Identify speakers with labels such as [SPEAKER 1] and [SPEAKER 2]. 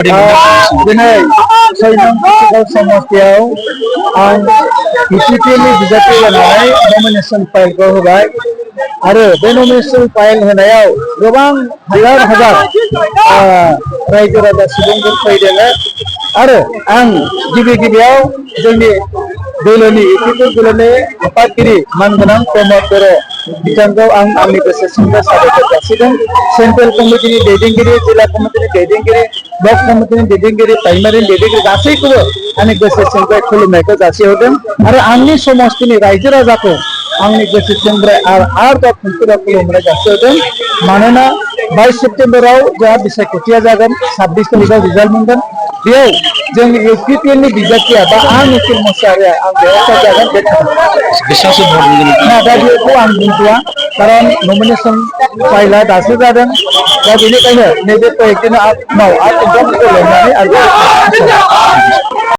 [SPEAKER 1] दिनै सैनाम समस्थियाव आं बिटिपिनि बिजाथि जानानै नमिनेशन फाइलखौ होबाय आरो बे नमिनेशन फाइल होनायाव गोबां हाजार रायजो राजा सुबुंफोर फैदों आरो आं गिबियाव जोंनि दोलोनि इउपिपि दोलोनि आफादगिरि मानगोनां प्रमद बर' बिथांखौ आं आंनि गोसो सिंनिफ्राय साबायखर जासिदों। सेन्ट्रेल कमिटिनि दैदेनगिरि, जिल्ला कमिटिनि दैदेनगिरि, ब्लक कमिटिनि दैदेनगिरि, प्राइमारि दैदेनगिरि गासैखौबो आंनि गोसो सिंनिफ्राय खुलुमनायखौ जासिहरदों आरो आंनि समस्तिनि रायजो राजाखौ आंनि गोसो सिंनिफ्राय आरोबाव खनसेबाव खुलुमनाय जासिहरदों। मानोना 22 सेप्तेम्बराव जोंहा बिसायख'थिया जागोन, 26 तारिखआव रिजाल्ट मोनगोन। बेयाव जोंनि इउपिपिएलनि बिजाथिया बा आं निखिल मोसाहारिया आं देरहासार जागोन बे दा बेखौ आं बुंथ'वा, खारन नमिनेशन फाइलआ दासो जादों। दा बेनिखायनो नैबे प्रजेक्टनि उनाव आरो एग्जामफोरखौ लेंनानै आरो